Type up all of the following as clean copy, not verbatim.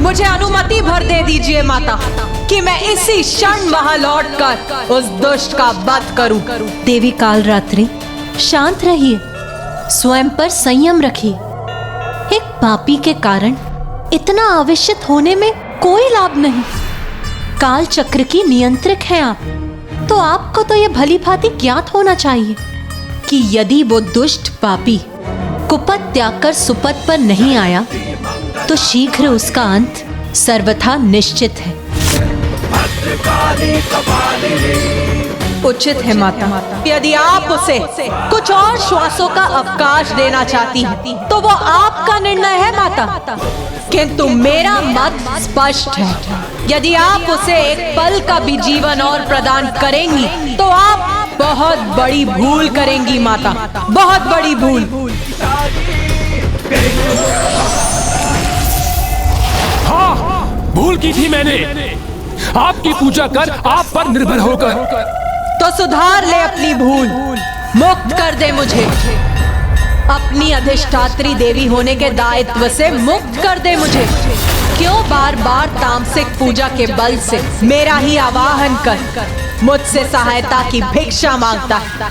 मुझे अनुमति भर दे दीजिए माता कि मैं इसी क्षण वहां लौटकर उस दुष्ट का वध करूं। देवी कालरात्रि, शांत रहिए, स्वयं पर संयम रखिए। एक पापी के कारण इतना आवेशित होने में कोई लाभ नहीं। काल चक्र की नियंत्रक हैं आप, तो आपको तो यह भली भांति ज्ञात होना चाहिए कि यदि वो दुष्ट पापी कुपथ त्याग कर सुपथ पर नहीं आया तो शीघ्र उसका अंत सर्वथा निश्चित है। उचित है माता, यदि आप उसे कुछ और श्वासों का अवकाश देना चाहती हैं, तो वो आपका निर्णय है माता, किंतु मेरा मत स्पष्ट है। यदि आप उसे एक पल का भी जीवन और प्रदान करेंगी तो आप बहुत बड़ी भूल करेंगी माता, बहुत बड़ी भूल। हाँ, भूल की थी मैंने, आपकी पूजा कर, आप पर निर्भर होकर। तो सुधार ले अपनी भूल, मुक्त कर दे मुझे, अपनी अधिष्ठात्री देवी होने के दायित्व से मुक्त कर दे मुझे। क्यों बार बार तामसिक पूजा के बल से मेरा ही आवाहन कर मुझसे सहायता की भिक्षा मांगता है?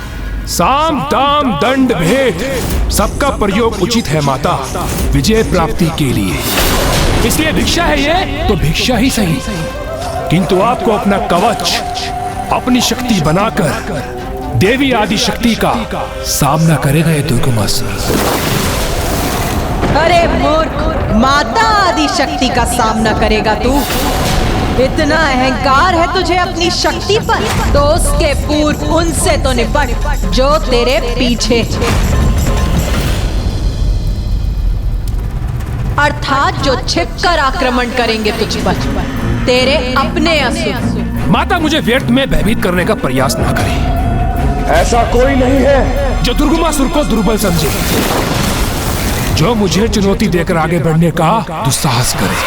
साम दाम दंड भेद सबका प्रयोग उचित है माता, विजय प्राप्ति के लिए। इसलिए भिक्षा है ये तो भिक्षा ही सही, किंतु आपको अपना कवच, अपनी शक्ति बनाकर देवी आदि शक्ति का सामना करेगा ये दुर्गमासुर। अरे मूर्ख, माता आदि शक्ति का सामना करेगा तू? इतना अहंकार है तुझे अपनी शक्ति पर, तो उसके पूर्व उनसे तो निपट जो तेरे पीछे, अर्थात जो छिपकर आक्रमण करेंगे तुझ पर, तेरे अपने असुर। माता, मुझे व्यर्थ में भयभीत करने का प्रयास ना करें। ऐसा कोई नहीं है जो दुर्गमासुर को दुर्बल समझे, जो मुझे चुनौती देकर आगे बढ़ने का दुस्साहस करे।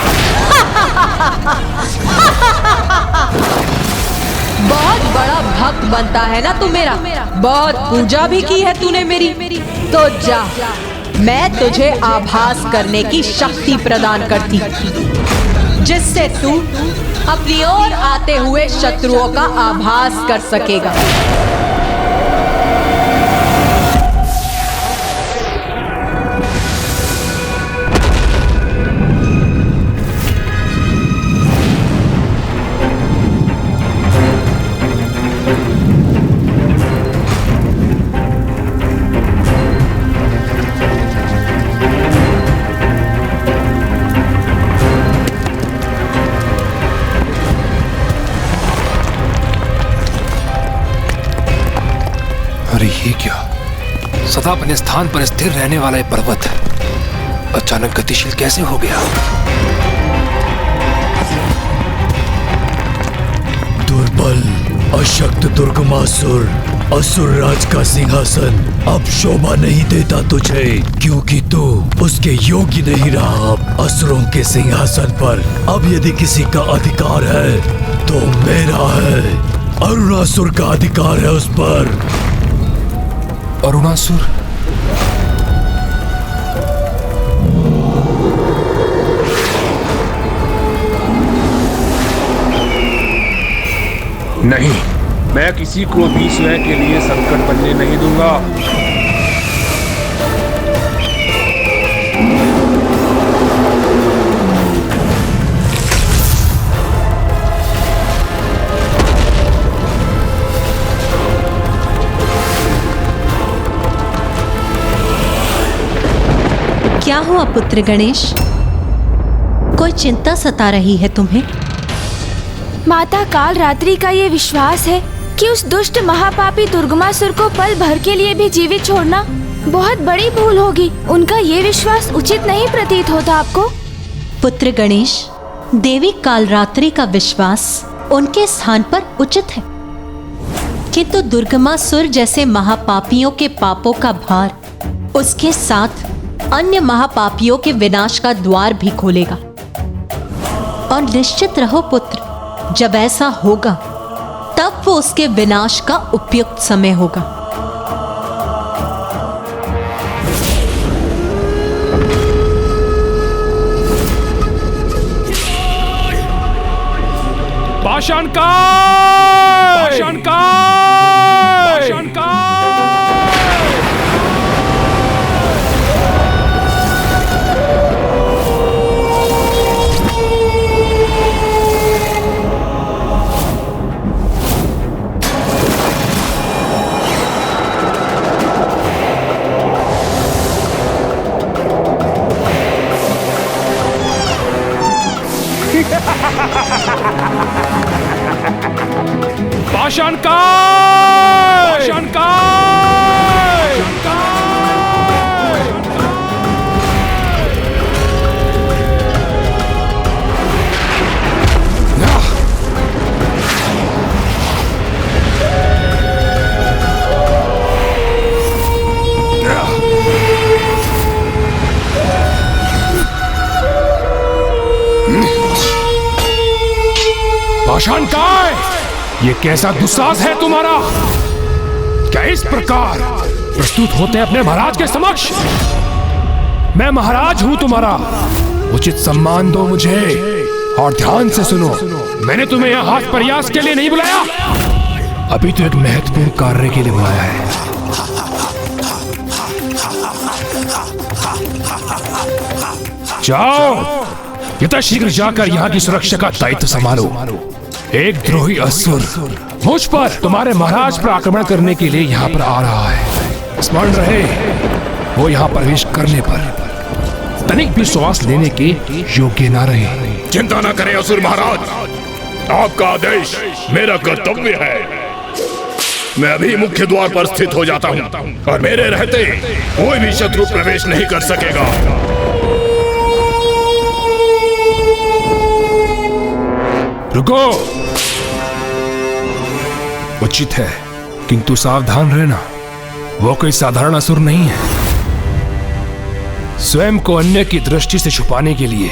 बहुत बड़ा भक्त बनता है ना तू मेरा, बहुत पूजा भी की है तूने मेरी, तो जा, मैं तुझे आभास करने की शक्ति प्रदान करती, जिससे तू अपनी ओर आते हुए शत्रुओं का आभास कर सकेगा। अरे ये क्या, सदा अपने स्थान पर स्थिर रहने वाला ये पर्वत अचानक गतिशील कैसे हो गया? दुर्बल अशक्त दुर्गमासुर, असुर राज का सिंहासन अब शोभा नहीं देता तुझे, क्योंकि तू उसके योग्य नहीं रहा। असुरों के सिंहासन पर अब यदि किसी का अधिकार है तो मेरा है। अरुणासुर का अधिकार है उस पर। अरुणासुर? नहीं, मैं किसी को भी स्वयं के लिए संकट बनने नहीं दूंगा। क्या हुआ पुत्र गणेश, कोई चिंता सता रही है तुम्हें? माता कालरात्रि का ये विश्वास है कि उस दुष्ट महापापी दुर्गमासुर को पल भर के लिए भी जीवित छोड़ना बहुत बड़ी भूल होगी। उनका ये विश्वास उचित नहीं प्रतीत होता आपको? पुत्र गणेश, देवी कालरात्रि का विश्वास उनके स्थान पर उचित है, किंतु दुर्गमासुर जैसे महापापियों के पापों का भार उसके साथ अन्य महापापियों के विनाश का द्वार भी खोलेगा। और निश्चित रहो पुत्र, जब ऐसा होगा तब वो उसके विनाश का उपयुक्त समय होगा। पाषाणकाय! पाषाणकाय! पाषाणकाय! पाषाणकाय! पाषाणकाय! पाषाणकाय! ये कैसा दुस्साहस है तुम्हारा? क्या इस प्रकार प्रस्तुत होते हैं अपने महाराज के समक्ष? मैं महाराज हूं तुम्हारा, उचित सम्मान दो मुझे। और ध्यान से सुनो, मैंने तुम्हें यहाँ हाथ प्रयास के लिए नहीं बुलाया, अभी तो एक महत्वपूर्ण कार्य के लिए बुलाया है। जाओ, यथाशीघ्र जाकर यहाँ की सुरक्षा का दायित्व संभालो। एक द्रोही असुर मुझ पर, तुम्हारे महाराज पर आक्रमण करने के लिए यहाँ पर आ रहा है। स्मरण रहे, वो यहाँ प्रवेश करने पर तनिक भी श्वास लेने के योग्य ना रहे। चिंता न करें असुर महाराज, आपका आदेश मेरा कर्तव्य है। मैं अभी मुख्य द्वार पर स्थित हो जाता हूँ और मेरे रहते कोई भी शत्रु प्रवेश नहीं कर सकेगा। रुको, उचित है, किंतु सावधान रहना, वो कोई साधारण असुर नहीं है। स्वयं को अन्य की दृष्टि से छुपाने के लिए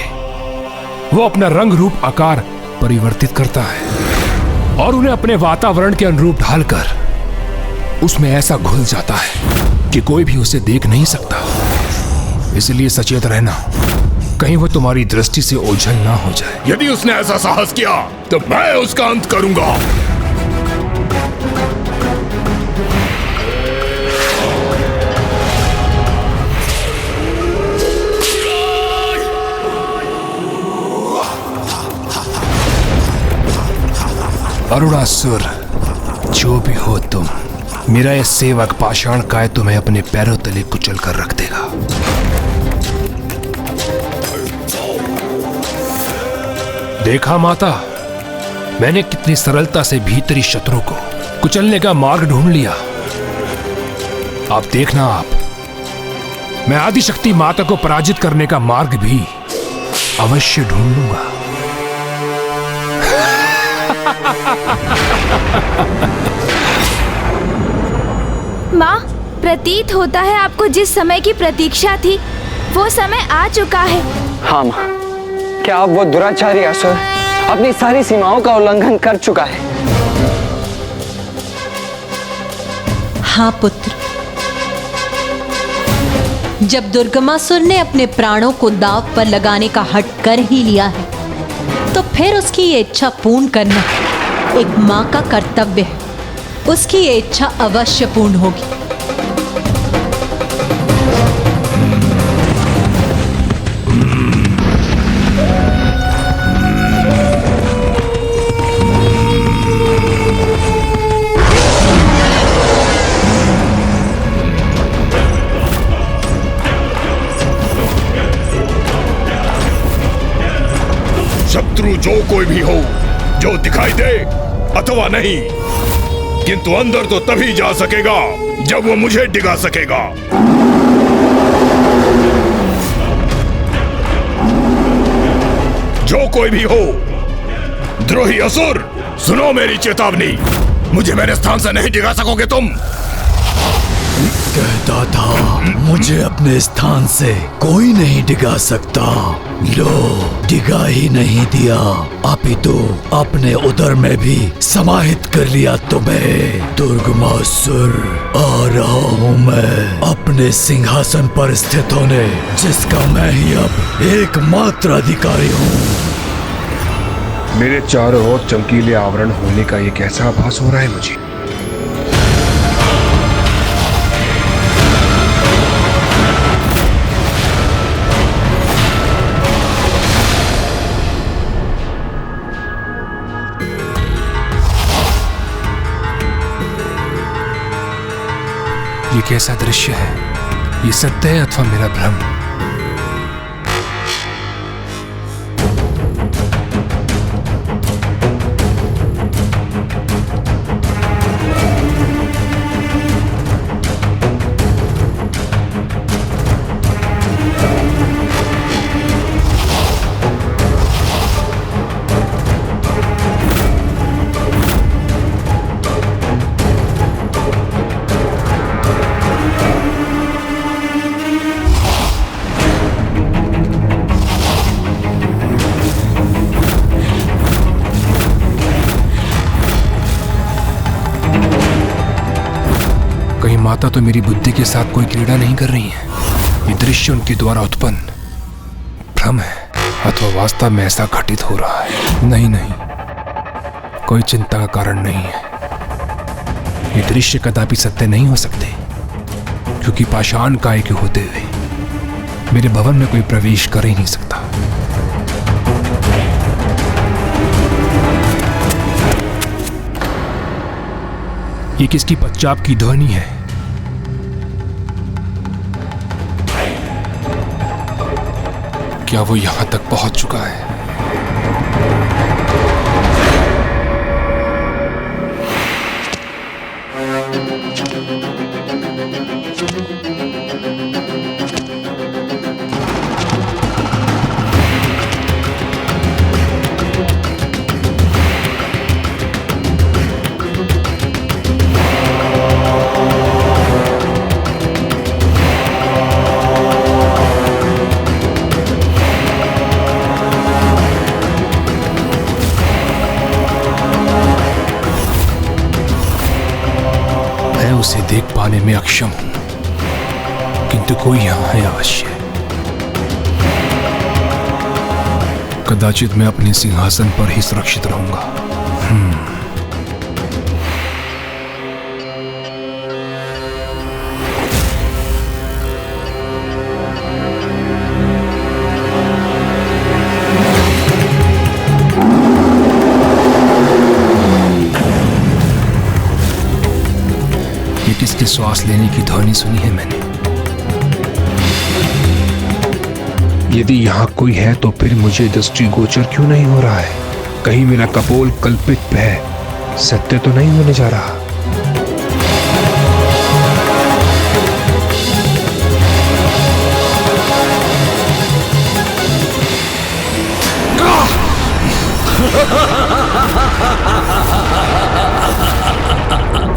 वो अपना रंग रूप आकार परिवर्तित करता है और उन्हें अपने वातावरण के अनुरूप ढालकर उसमें ऐसा घुल जाता है कि कोई भी उसे देख नहीं सकता। इसलिए सचेत रहना, कहीं वो तुम्हारी दृष्टि से ओझल ना हो जाए। यदि उसने ऐसा साहस किया तो मैं उसका अंत करूंगा। अरुणासुर, जो भी हो तुम, मेरा ये सेवक पाषाणकाय तुम्हें अपने पैरों तले कुचल कर रख देगा। देखा माता, मैंने कितनी सरलता से भीतरी शत्रु को कुचलने का मार्ग ढूंढ लिया। आप देखना, मैं आदिशक्ति माता को पराजित करने का मार्ग भी अवश्य ढूंढ लूंगा। माँ, प्रतीत होता है आपको जिस समय की प्रतीक्षा थी वो समय आ चुका है। हाँ माँ, क्या अब वो दुराचारी असुर अपनी सारी सीमाओं का उल्लंघन कर चुका है? हाँ पुत्र, जब दुर्गमासुर ने अपने प्राणों को दांव पर लगाने का हठ कर ही लिया है, तो फिर उसकी ये इच्छा पूर्ण करना एक माँ का कर्तव्य है। उसकी ये इच्छा अवश्य पूर्ण होगी। शत्रु जो कोई भी हो, जो दिखाई दे अथवा नहीं, किंतु अंदर तो तभी जा सकेगा जब वो मुझे डिगा सकेगा। जो कोई भी हो, द्रोही असुर, सुनो मेरी चेतावनी, मुझे मेरे स्थान से नहीं डिगा सकोगे तुम। कहता था मुझे अपने स्थान से कोई नहीं डिगा सकता, लो डिगा ही नहीं दिया, अपितु अपने उदर में भी समाहित कर लिया तुम्हें। दुर्गमासुर, आ रहा हूँ मैं अपने सिंहासन पर स्थित होने, जिसका मैं ही अब एकमात्र अधिकारी हूँ। मेरे चारों ओर चमकीले आवरण होने का ये कैसा आभास हो रहा है मुझे। ये कैसा दृश्य है? ये सत्य है अथवा मेरा भ्रम? माता तो मेरी बुद्धि के साथ कोई क्रीड़ा नहीं कर रही है। ये दृश्य उनके द्वारा उत्पन्न भ्रम है अथवा वास्तव में ऐसा घटित हो रहा है? नहीं नहीं, कोई चिंता का कारण नहीं है। ये दृश्य कदापि सत्य नहीं हो सकते, क्योंकि पाषाण काय के होते हुए मेरे भवन में कोई प्रवेश कर ही नहीं सकता। ये किसकी पश्चात की ध्वनि है? क्या वो यहां तक पहुंच चुका है? उसे देख पाने में अक्षम हूं, किंतु कोई यहां है अवश्य। कदाचित मैं अपने सिंहासन पर ही सुरक्षित रहूंगा। किसके श्वास लेने की ध्वनि सुनी है मैंने? यदि यहाँ कोई है तो फिर मुझे दृष्टिगोचर क्यों नहीं हो रहा है? कहीं मेरा कपोल कल्पित भय सत्य तो नहीं होने जा रहा?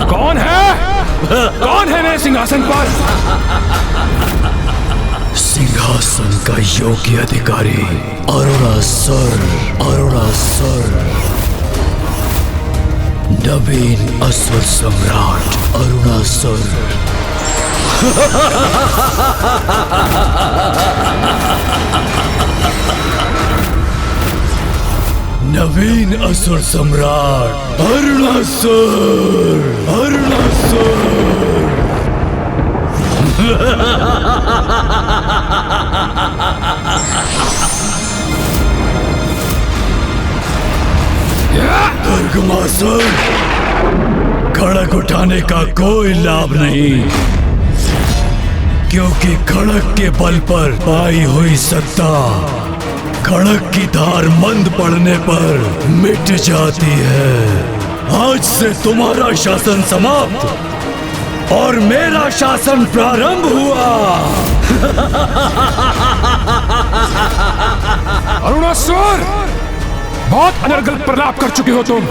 कौन है? कौन है मेरे सिंहासन पर? सिंहासन का योग्य अधिकारी अरुणासुर, अरुणासुर, नवीन असुर सम्राट अरुणासुर। नवीन असुर सम्राट अरुणासुर, अरुणासुर। दुर्गमासुर, खड़क उठाने का कोई लाभ नहीं, क्योंकि खड़क के बल पर आई हुई सत्ता खड़क की धार मंद पड़ने पर मिट जाती है। आज से तुम्हारा शासन समाप्त और मेरा शासन प्रारंभ हुआ। अरुणासुर, बहुत अनर्गल प्रलाप कर चुके हो तुम।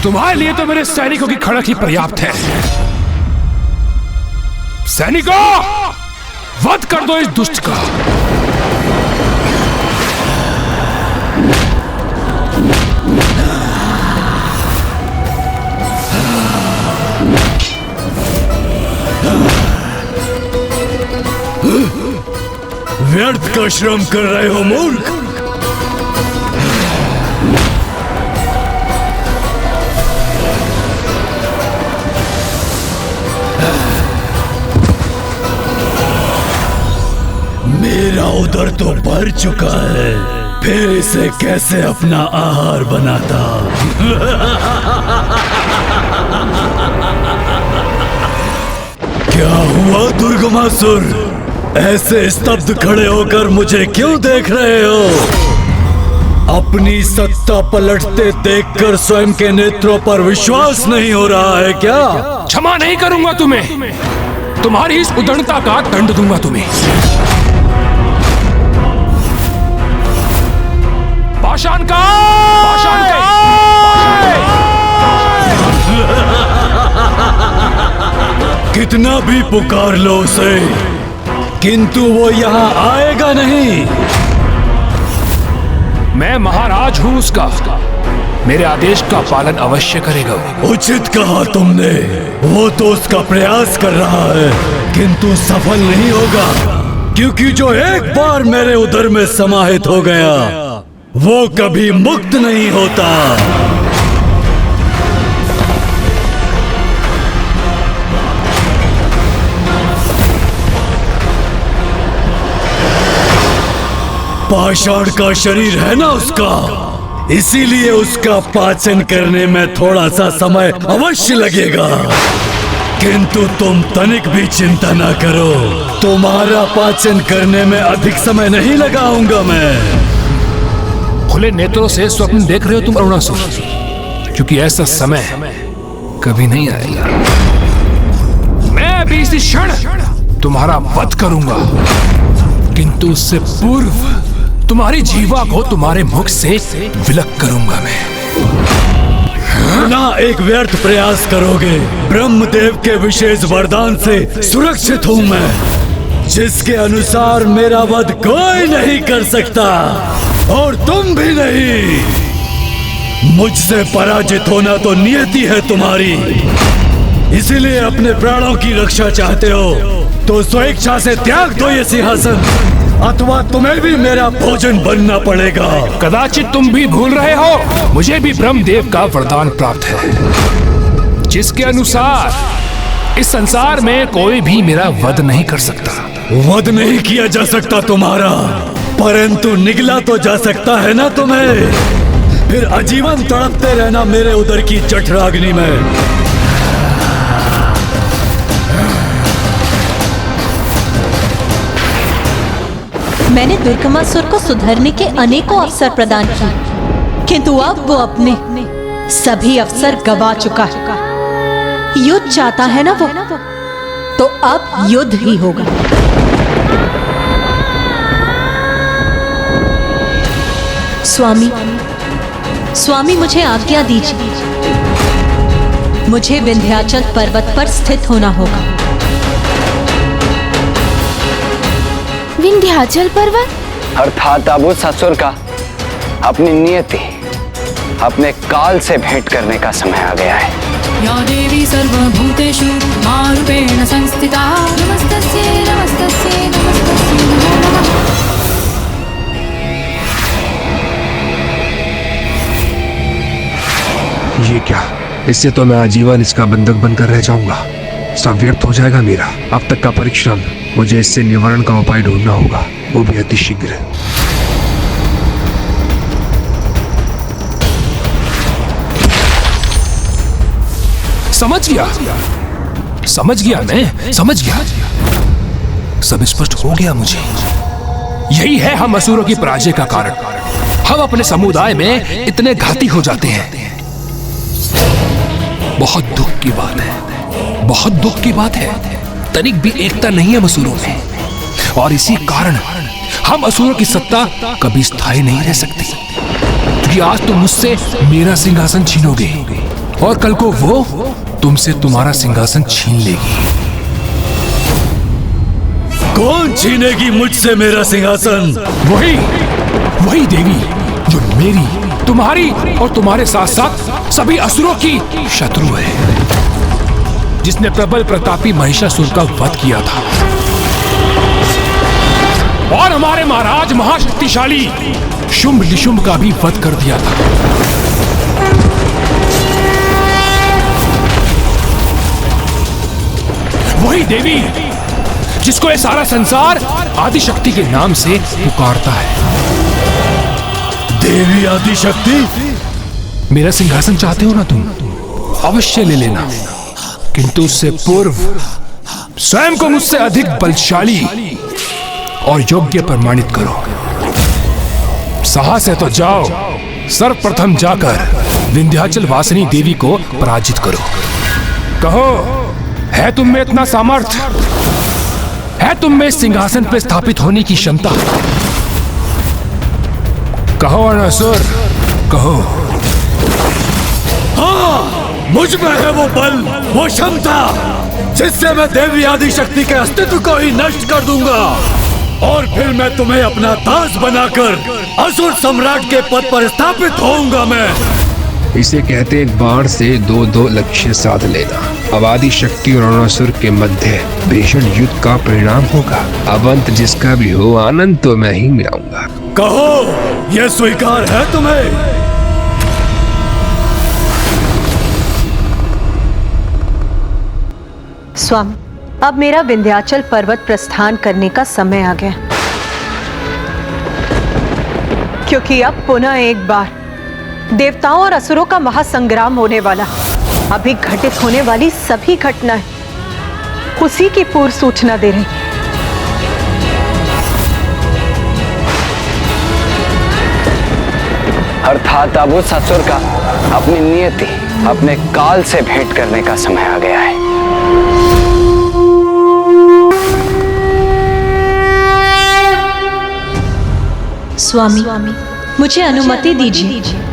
तुम्हारे लिए तो मेरे सैनिकों की खड़क ही पर्याप्त है। सैनिकों, वध कर दो इस दुष्ट का। व्यर्थ का श्रम कर रहे हो मूर्ख। उदर तो भर चुका है, फिर इसे कैसे अपना आहार बनाता। क्या हुआ दुर्गमासुर? ऐसे स्तब्ध खड़े होकर मुझे क्यों देख रहे हो? अपनी सत्ता पलटते देखकर स्वयं के नेत्रों पर विश्वास नहीं हो रहा है क्या? क्षमा नहीं करूंगा तुम्हें, तुम्हारी इस उदंडता का दंड दूंगा तुम्हें। पाषाण का कितना भी पुकार लो उसे, किंतु वो यहाँ आएगा नहीं। मैं महाराज हूं उसका, मेरे आदेश का पालन अवश्य करेगा। उचित कहा तुमने, वो तो उसका प्रयास कर रहा है किंतु सफल नहीं होगा, क्योंकि जो एक बार मेरे उदर में समाहित हो गया वो कभी मुक्त नहीं होता। पाषाण का शरीर है ना उसका, इसीलिए उसका पाचन करने में थोड़ा सा समय अवश्य लगेगा, किंतु तुम तनिक भी चिंता ना करो, तुम्हारा पाचन करने में अधिक समय नहीं लगाऊंगा मैं। खुले नेत्रों से स्वप्न देख रहे हो तुम अरुणासुर, क्योंकि ऐसा समय कभी नहीं आएगा। मैं अभी इसी क्षण तुम्हारा वध करूंगा, किंतु उससे पूर्व तुम्हारी जीवा को तुम्हारे मुख से विलक करूंगा मैं। ना एक व्यर्थ प्रयास करोगे, ब्रह्मदेव के विशेष वरदान से सुरक्षित हूं मैं, जिसके अनुसार मेरा वध कोई नहीं कर सकता और तुम भी नहीं। मुझसे पराजित होना तो नियति है तुम्हारी, इसीलिए अपने प्राणों की रक्षा चाहते हो तो स्वेच्छा से त्याग दो ये सिंहासन, अथवा तुम्हें भी मेरा भोजन बनना पड़ेगा। कदाचित तुम भी भूल रहे हो, मुझे भी ब्रह्मदेव का वरदान प्राप्त है, जिसके अनुसार इस संसार में कोई भी मेरा वध नहीं कर सकता। वध नहीं किया जा सकता तुम्हारा, परंतु निगला तो जा सकता है ना तुम्हें, फिर आजीवन तड़पते रहना मेरे उदर की जठराग्नि में। मैंने दुर्गमासुर को सुधरने के अनेकों अवसर प्रदान किए, किंतु अब वो अपने सभी अवसर गवा चुका है। युद्ध चाहता है ना वो, तो अब युद्ध ही होगा। स्वामी मुझे आज्ञा दीजिए, मुझे विंध्याचल पर्वत पर स्थित होना होगा। विंध्याचल पर्वत? अर्थात अब उस असुर का अपनी नियति, अपने काल से भेंट करने का समय आ गया है। या देवी सर्वभूतेषु मारूपेण संस्थिता, नमस्तस्यै नमस्तस्यै नमस्तस्यै नमो नमः। ये क्या, इससे तो मैं आजीवन इसका बंधक बनकर रह जाऊंगा, सब व्यर्थ हो जाएगा मेरा अब तक का परिश्रम। मुझे इससे निवारण का उपाय ढूंढना होगा, वो भी अति शीघ्र। समझ गया मैं समझ गया, सब स्पष्ट हो गया मुझे। यही है हम असुरों की पराजय का कारण। हम अपने समुदाय में इतने घाती हो जाते हैं। बहुत दुख की बात है, बहुत दुख की बात है। तनिक भी एकता नहीं है असुरों में, और इसी कारण हम असुरों की सत्ता कभी स्थायी नहीं रह सकती। क्योंकि आज तुम मुझसे मेरा सिंहासन छीनोगे और कल को वो तुमसे तुम्हारा सिंहासन छीन लेगी। कौन छीनेगी मुझसे मेरा सिंहासन? वही देवी जो मेरी, तुम्हारी और तुम्हारे साथ साथ सभी असुरों की शत्रु है, जिसने प्रबल प्रतापी महिषासुर का वध किया था और हमारे महाराज महाशक्तिशाली शुंभ निशुंभ का भी वध कर दिया था। वही देवी जिसको ये सारा संसार आदिशक्ति के नाम से पुकारता है। देवी आदिशक्ति, मेरा सिंहासन चाहते हो ना तुम, अवश्य ले लेना, किंतु उससे पूर्व स्वयं को मुझसे अधिक बलशाली और योग्य प्रमाणित करो। साहस है तो जाओ, सर्वप्रथम जाकर विंध्याचल वासिनी देवी को पराजित करो। कहो, है तुम में इतना सामर्थ्य? है तुम में सिंहासन पर स्थापित होने की क्षमता? कहो अनासुर, कहो। हाँ, मुझ में है वो बल, वो क्षमता, जिससे मैं देवी आदिशक्ति के अस्तित्व को ही नष्ट कर दूंगा और फिर मैं तुम्हें अपना दास बनाकर असुर सम्राट के पद पर स्थापित होऊंगा। मैं इसे कहते एक बाण से दो लक्ष्य साध लेना। अब आदिशक्ति और अनासुर के मध्य भीषण युद्ध का परिणाम होगा। अब अंत जिसका भी हो, आनंद तो मैं ही में आऊंगा। कहो, यह स्वीकार है तुम्हें? स्वामी, अब मेरा विंध्याचल पर्वत प्रस्थान करने का समय आ गया, क्योंकि अब पुनः एक बार देवताओं और असुरों का महासंग्राम होने वाला। अभी घटित होने वाली सभी घटनाएं उसी की पूर्व सूचना दे रही। अर्थात अब उस असुर का अपनी नियति, अपने काल से भेंट करने का समय आ गया है। स्वामी, मुझे अनुमति दीजिए।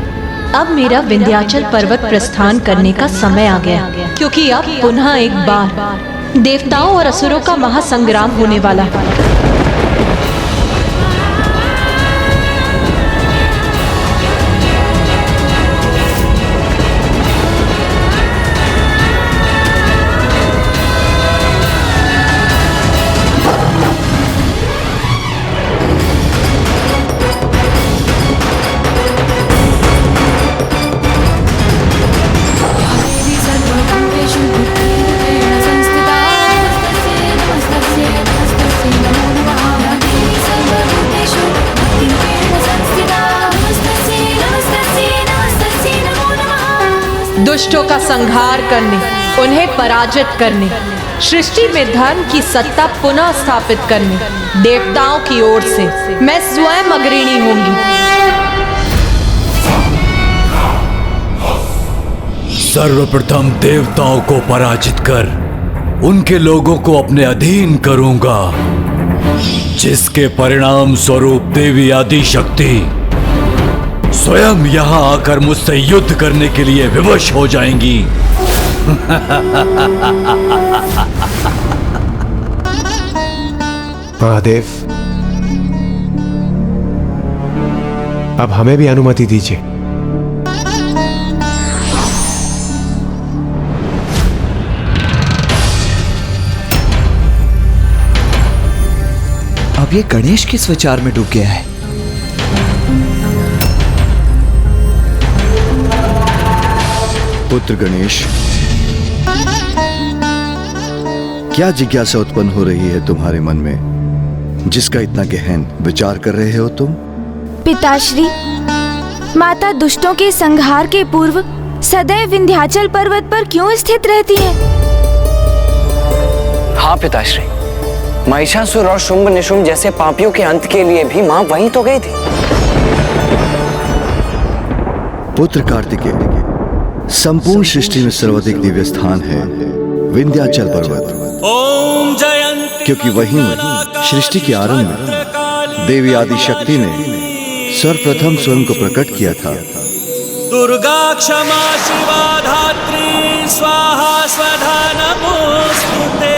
अब मेरा विंध्याचल पर्वत प्रस्थान करने का समय आ गया, क्योंकि अब पुनः एक बार देवताओं और असुरों का महासंग्राम होने वाला है। दुष्टों का संहार करने, उन्हें पराजित करने, सृष्टि में धर्म की सत्ता पुनः स्थापित करने देवताओं की ओर से मैं स्वयं अग्रणी होंगी। सर्वप्रथम देवताओं को पराजित कर उनके लोगों को अपने अधीन करूंगा, जिसके परिणाम स्वरूप देवी आदिशक्ति स्वयं यहाँ आकर मुझसे युद्ध करने के लिए विवश हो जाएंगी। महादेव, अब हमें भी अनुमति दीजिए। अब ये गणेश किस विचार में डूब गया है? पुत्र गणेश, क्या जिज्ञासा उत्पन्न हो रही है तुम्हारे मन में, जिसका इतना गहन विचार कर रहे हो तुम? पिताश्री, माता दुष्टों के संहार के पूर्व सदैव विंध्याचल पर्वत पर क्यों स्थित रहती है? हाँ पिताश्री, महिषासुर और शुंभ निशुंभ जैसे पापियों के अंत के लिए भी मां वहीं तो गई थी। पुत्र कार्तिकेय, संपूर्ण सृष्टि में सर्वाधिक दिव्य स्थान है विंध्याचल पर्वत। क्योंकि वहीं सृष्टि के आरंभ में देवी आदिशक्ति ने सर्वप्रथम स्वयं को प्रकट किया था। दुर्गा क्षमा शिवा धात्री स्वाहा स्वधा नमोस्तुते।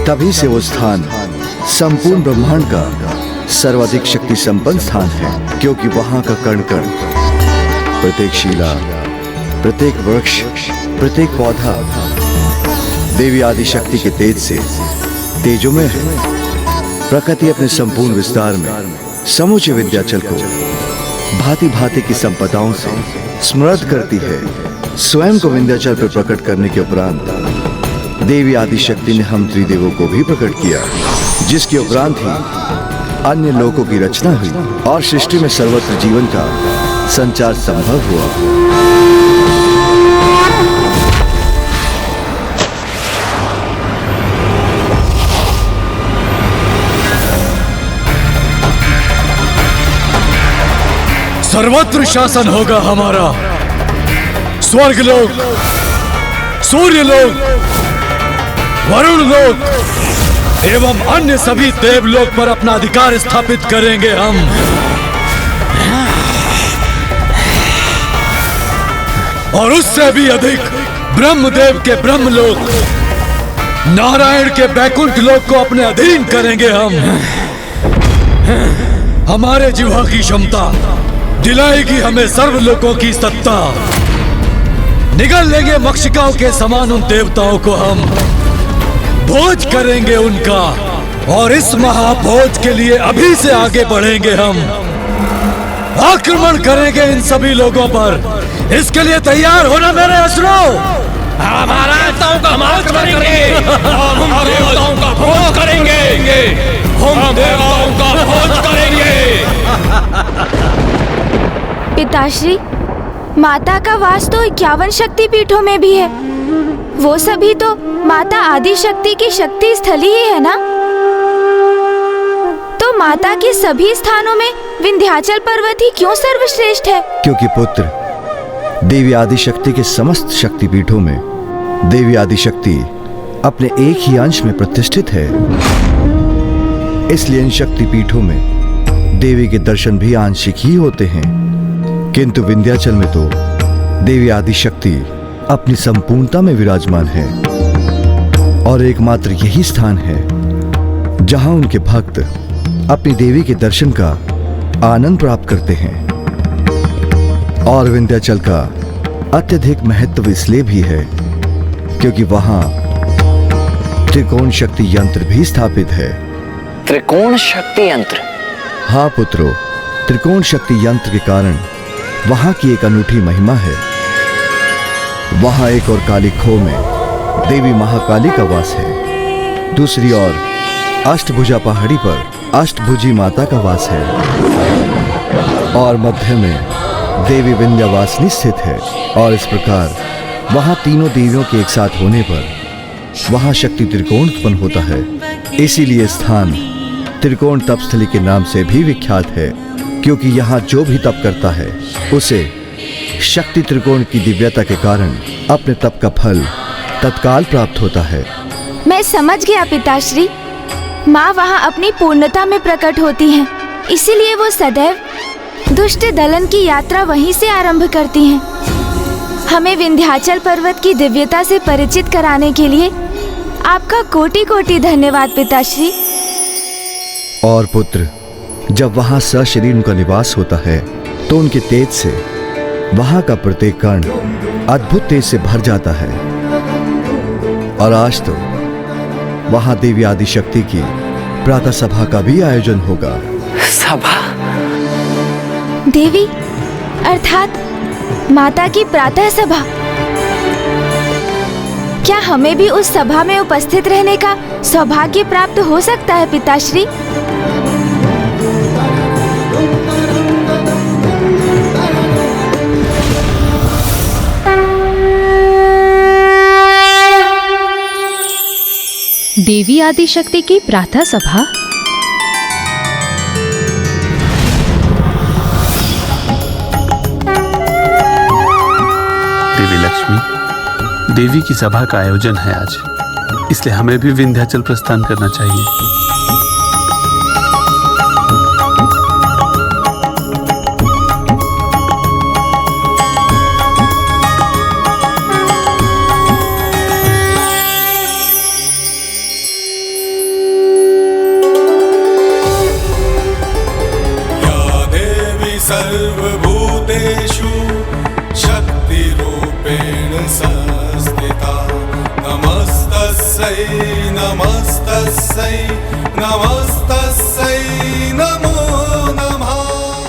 तभी से वो स्थान संपूर्ण ब्रह्मांड का सर्वाधिक शक्ति संपन्न स्थान है, क्योंकि वहां का कण कण, प्रत्येक शिला, प्रत्येक वृक्ष, प्रत्येक पौधा देवी आदिशक्ति के तेज से तेजोमय है। प्रकृति अपने संपूर्ण विस्तार में समूचे विंध्याचल को भांति भांति की संपदाओं से समृद्ध करती है। स्वयं को विंध्याचल पर प्रकट करने के उपरांत देवी आदिशक्ति ने हम त्रिदेवों को भी प्रकट किया, जिसके उपरांत ही अन्य लोकों की रचना हुई और सृष्टि में सर्वत्र जीवन का संचार संभव हुआ। सर्वत्र शासन होगा हमारा। स्वर्ग लोक, सूर्य लोक, वरुण लोक एवं अन्य सभी देवलोक पर अपना अधिकार स्थापित करेंगे हम। और उससे भी अधिक ब्रह्मदेव के ब्रह्मलोक, नारायण के बैकुंठ लोक को अपने अधीन करेंगे हम। हमारे जिह्वा की क्षमता दिलाएगी हमें सर्वलोकों की सत्ता। निगल लेंगे मक्षिकाओं के समान उन देवताओं को हम, भोज करेंगे उनका। और इस महाभोज के लिए अभी से आगे बढ़ेंगे हम। आक्रमण करेंगे इन सभी लोगों पर। इसके लिए तैयार होना मेरे असुरों। हमारा देवताओं का मार्च करेंगे, हम देवताओं का भोज करेंगे, हम देवताओं का भोज करेंगे। पिताश्री, माता का वास तो 51 शक्ति पीठों में भी है। वो सभी तो माता आदि शक्ति की शक्ति स्थली ही है ना। तो माता के सभी स्थानों में विंध्याचल पर्वत ही क्यों सर्वश्रेष्ठ है? क्योंकि पुत्र, देवी आदिशक्ति के समस्त शक्तिपीठों में देवी आदिशक्ति अपने एक ही अंश में प्रतिष्ठित है। इसलिए इन शक्तिपीठों में देवी के दर्शन भी आंशिक ही होते हैं। किंतु विंध्याचल में तो देवी आदिशक्ति अपनी संपूर्णता में विराजमान है और एकमात्र यही स्थान है जहां उनके भक्त अपनी देवी के दर्शन का आनंद प्राप्त करते हैं। और विंध्याचल का अत्यधिक महत्व इसलिए भी है क्योंकि वहां त्रिकोण शक्ति यंत्र भी स्थापित है। त्रिकोण शक्ति यंत्र? हाँ पुत्रो, त्रिकोण शक्ति यंत्र के कारण वहां की एक अनूठी महिमा है। वहां एक और काली खो में देवी महाकाली का वास है। दूसरी ओर अष्टभुजा पहाड़ी पर अष्टभुजी माता का वास है और मध्य में देवी विंध्यवासिनी स्थित है। और इस प्रकार वहां तीनों देवियों के एक साथ होने पर वहां शक्ति त्रिकोण उत्पन्न होता है। इसीलिए स्थान त्रिकोण तपस्थली के नाम से भी विख्यात है, क्योंकि यहाँ जो भी तप करता है उसे शक्ति त्रिकोण की दिव्यता के कारण अपने तप का फल तत्काल प्राप्त होता है। मैं समझ गया पिताश्री। माँ वहाँ अपनी पूर्णता में प्रकट होती हैं, इसीलिए वो सदैव दुष्ट दलन की यात्रा वहीं से आरंभ करती हैं। हमें विंध्याचल पर्वत की दिव्यता से परिचित कराने के लिए आपका कोटि कोटि धन्यवाद पिताश्री। और पुत्र, जब वहां सशरीर उनका निवास होता है तो उनके तेज से वहां का प्रत्येक कण अद्भुत तेज से भर जाता है। और आज तो वहां देवी आदिशक्ति की प्रातः सभा का भी आयोजन होगा। सभा? देवी अर्थात माता की प्रातः सभा? क्या हमें भी उस सभा में उपस्थित रहने का सौभाग्य प्राप्त हो सकता है पिताश्री? देवी आदिशक्ति की प्रातः सभा? देवी लक्ष्मी, देवी की सभा का आयोजन है आज, इसलिए हमें भी विंध्याचल प्रस्थान करना चाहिए। सर्वभूतेषु शक्तिरूपेण संस्थिता। नमस्तस्यै नमस्तस्यै नमो नमः।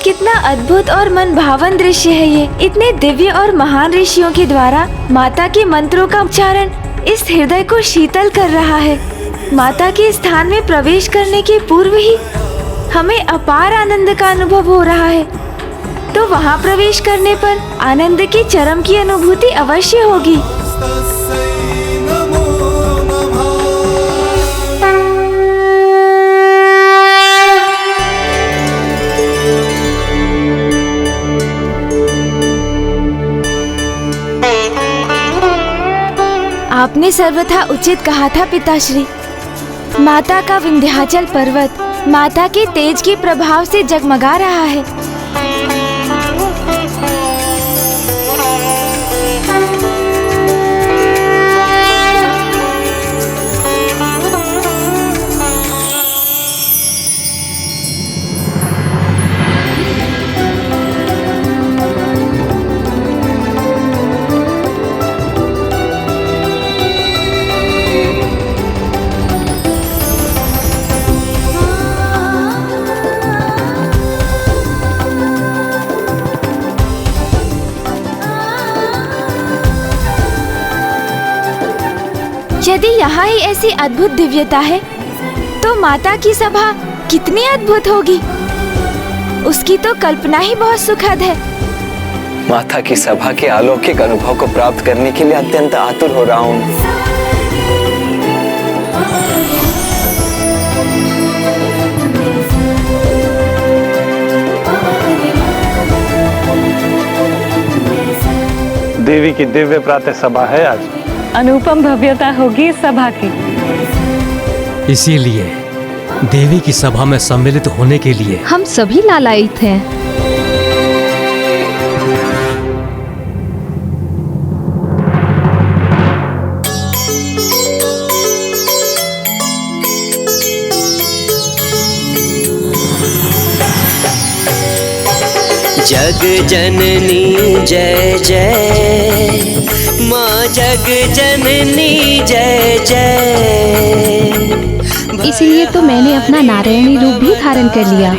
कितना अद्भुत और मन भावन दृश्य है ये। इतने दिव्य और महान ऋषियों के द्वारा माता के मंत्रों का उच्चारण इस हृदय को शीतल कर रहा है। माता के स्थान में प्रवेश करने के पूर्व ही हमें अपार आनंद का अनुभव हो रहा है, तो वहाँ प्रवेश करने पर आनंद की चरम की अनुभूति अवश्य होगी। आपने सर्वथा उचित कहा था पिताश्री। माता का विंध्याचल पर्वत माता के तेज के प्रभाव से जगमगा रहा है। यदि यहाँ ही ऐसी अद्भुत दिव्यता है, तो माता की सभा कितनी अद्भुत होगी। उसकी तो कल्पना ही बहुत सुखद है। माता की सभा के अलौकिक अनुभव को प्राप्त करने के लिए अत्यंत आतुर हो रहा हूँ। देवी की दिव्य प्रातः सभा है आज। अनुपम भव्यता होगी इस सभा की। इसीलिए देवी की सभा में सम्मिलित होने के लिए हम सभी लालायित हैं। जग जननी जय जय, माँ जग जननी जय जय। इसीलिए तो मैंने अपना नारायणी रूप भी धारण कर लिया।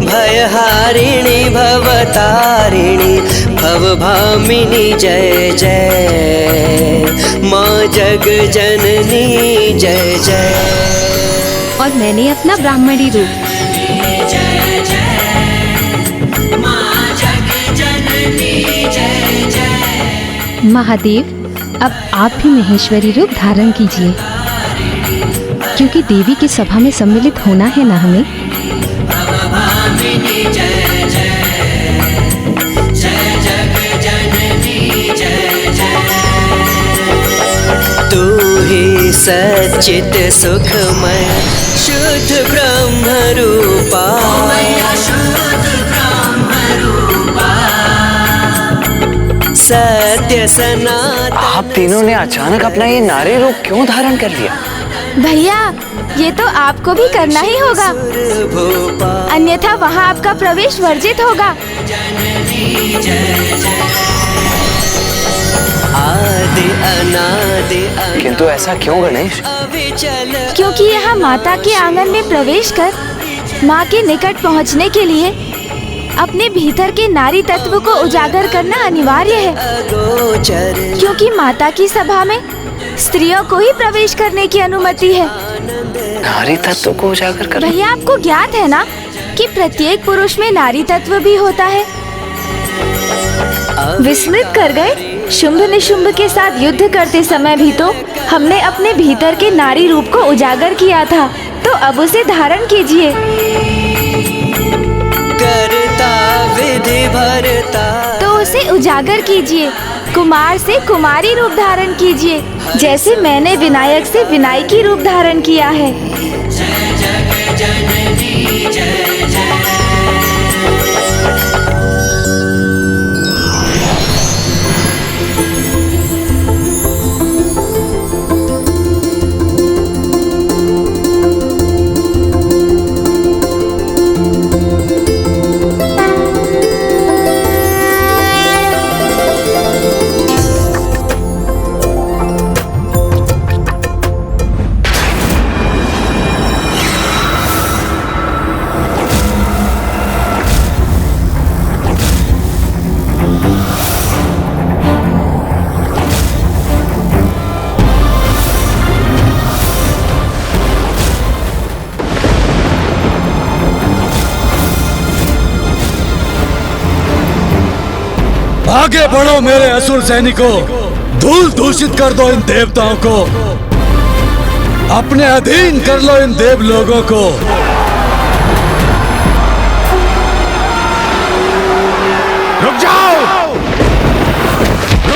भयहारिणी भवतारिणी भवभामिनी जय जय, माँ जग जननी जय जय। और मैंने अपना ब्राह्मणी रूप। महादेव, अब आप भी महेश्वरी रूप धारण कीजिए, क्योंकि देवी की सभा में सम्मिलित होना है ना हमें। तू ही सच्चित सुखमय शुद्ध ब्रह्म रूपा, सत्य सनातन। आप तीनों ने अचानक अपना ये नारी रूप क्यों धारण कर लिया? भैया, ये तो आपको भी करना ही होगा, अन्यथा वहाँ आपका प्रवेश वर्जित होगा। आदि अनादि। किंतु ऐसा क्यों गणेश? क्योंकि यहाँ माता के आंगन में प्रवेश कर माँ के निकट पहुँचने के लिए अपने भीतर के नारी तत्व को उजागर करना अनिवार्य है, क्योंकि माता की सभा में स्त्रियों को ही प्रवेश करने की अनुमति है। नारी तत्व को उजागर करना? भैया, आपको ज्ञात है ना कि प्रत्येक पुरुष में नारी तत्व भी होता है। विस्मृत कर गए? शुंभ निशुंभ के साथ युद्ध करते समय भी तो हमने अपने भीतर के नारी रूप को उजागर किया था, तो अब उसे धारण कीजिए। करता विधि भरता, तो उसे उजागर कीजिए। कुमार से कुमारी रूप धारण कीजिए, जैसे मैंने विनायक से विनायकी रूप धारण किया है। जय जग जननी जय जय। आगे बढ़ो मेरे असुर सैनिकों, धूल दूषित कर दो इन देवताओं को, अपने अधीन कर लो इन देव लोगों को। रुक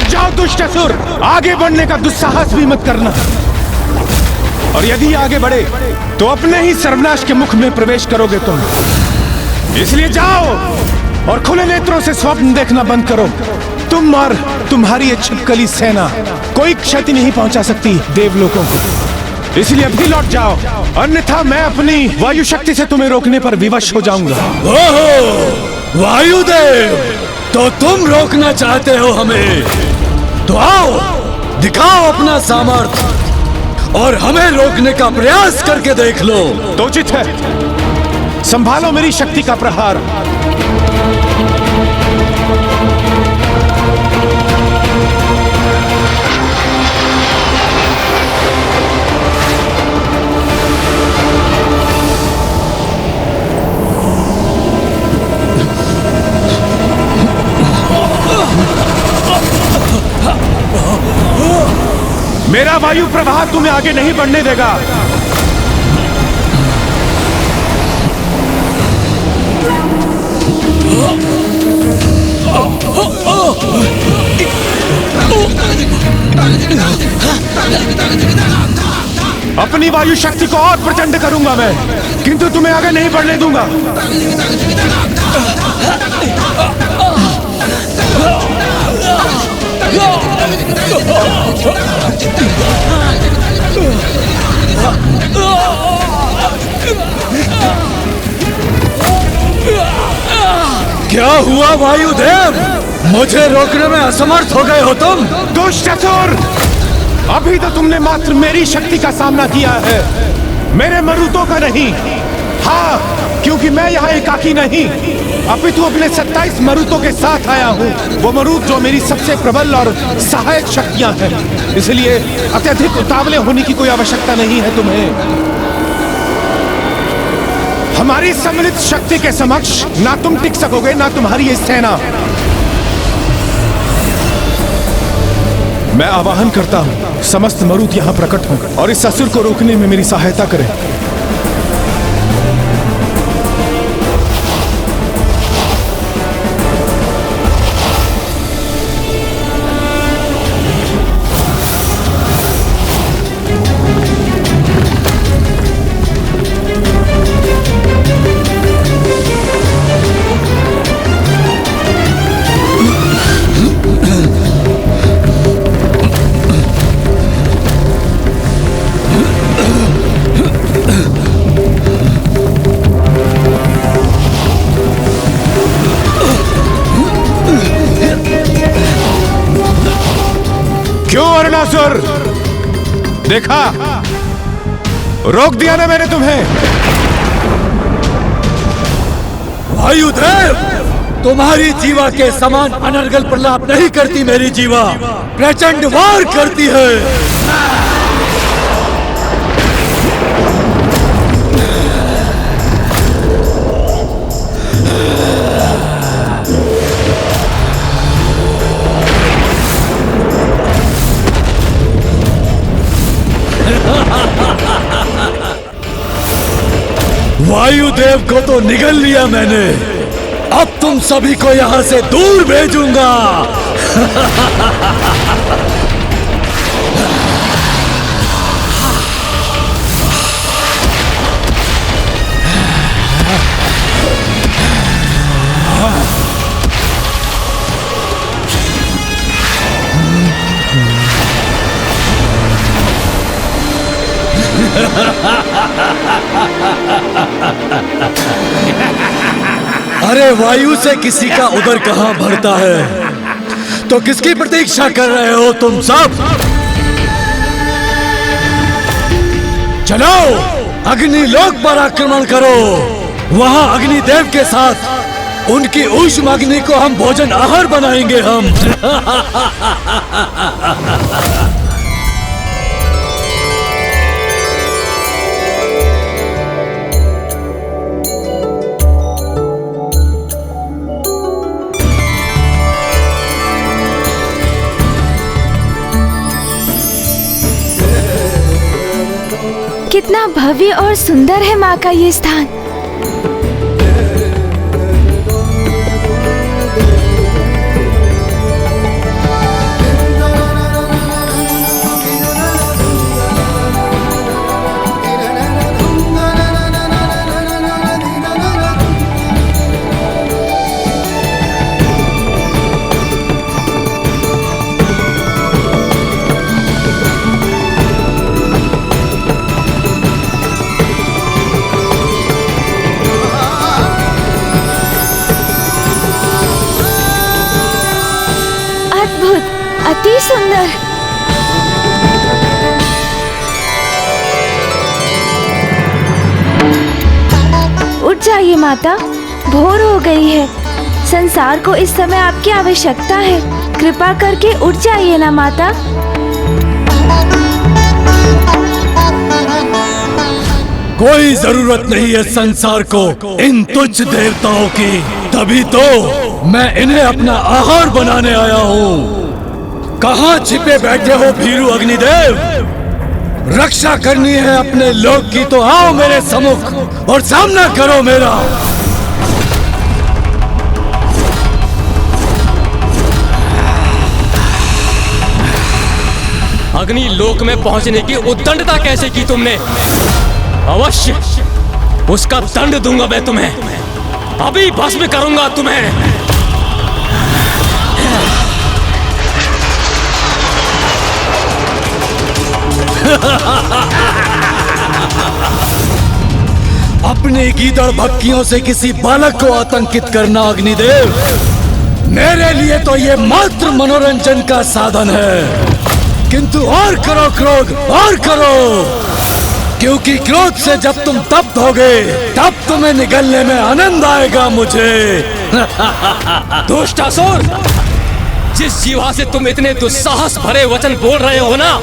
जाओ दुष्ट असुर, आगे बढ़ने का दुस्साहस भी मत करना। और यदि आगे बढ़े तो अपने ही सर्वनाश के मुख में प्रवेश करोगे तुम। इसलिए जाओ और खुले नेत्रों से स्वप्न देखना बंद करो। तुम और तुम्हारी ये छिपकली सेना कोई क्षति नहीं पहुंचा सकती देवलोकों को। इसलिए अभी लौट जाओ, अन्यथा मैं अपनी वायु शक्ति से तुम्हें रोकने पर विवश हो जाऊंगा। ओहो, वायुदेव, तो तुम रोकना चाहते हो हमें? तो आओ, दिखाओ अपना सामर्थ्य और हमें रोकने का प्रयास करके देख लो। तो उचित है, संभालो मेरी शक्ति का प्रहार। मेरा वायु प्रवाह तुम्हें आगे नहीं बढ़ने देगा। अपनी वायु शक्ति को और प्रचंड करूंगा मैं, किंतु तुम्हें आगे नहीं बढ़ने दूंगा। क्या हुआ वायुदेव? मुझे रोकने में असमर्थ हो गए हो तुम? दुष्ट असुर, अभी तो तुमने मात्र मेरी शक्ति का सामना किया है, मेरे मरुतों का नहीं। हाँ, क्योंकि मैं यहाँ एकाकी नहीं, अपितु अपने 27 मरुतों के साथ आया हूँ। वो मरुत जो मेरी सबसे प्रबल और सहायक शक्तियाँ हैं। इसलिए अत्यधिक उतावले होने की कोई आवश्यकता नहीं है तुम्हें। हमारी सम्मिलित शक्ति के समक्ष ना तुम टिक सकोगे, ना तुम्हारी ये सेना। मैं आवाहन करता हूँ, समस्त मरुत यहाँ प्रकट हों और इस असुर को रोकने में मेरी सहायता करें। असुर, देखा, रोक दिया ना मैंने तुम्हें। वायुदेव, तुम्हारी जीवा के समान अनर्गल प्रलाप नहीं करती मेरी जीवा, प्रचंड वार करती है। वायुदेव को तो निगल लिया मैंने, अब तुम सभी को यहां से दूर भेजूंगा। अरे वायु से किसी का उदर कहां भरता है, तो किसकी प्रतीक्षा कर रहे हो तुम सब? चलो अग्निलोक पर आक्रमण करो, वहां अग्निदेव के साथ उनकी ऊष्म अग्नि को हम भोजन आहार बनाएंगे हम। कितना भव्य और सुंदर है माँ का ये स्थान। अति सुंदर। उठ जाइए माता, भोर हो गई है। संसार को इस समय आपकी आवश्यकता है। कृपा करके उठ जाइए ना माता। कोई जरूरत नहीं है संसार को इन तुच्छ देवताओं की, तभी तो मैं इन्हें अपना आहार बनाने आया हूँ। कहाँ छिपे बैठे हो भीरू अग्निदेव? रक्षा करनी है अपने लोक की तो आओ मेरे सम्मुख और सामना करो मेरा। अग्नि लोक में पहुंचने की उद्दंडता कैसे की तुमने? अवश्य उसका दंड दूंगा मैं तुम्हें। अभी भस्म करूंगा तुम्हें। अपनी गीदड़ भक्तियों से किसी बालक को आतंकित करना अग्निदेव, मेरे लिए तो ये मात्र मनोरंजन का साधन है। किंतु और करो क्रोध, और करो, क्योंकि क्रोध से जब तुम तप्त होगे तब तुम्हें निगलने में आनंद आएगा मुझे। दुष्टासुर, जिस जीवा से तुम इतने दुस्साहस भरे वचन बोल रहे हो ना,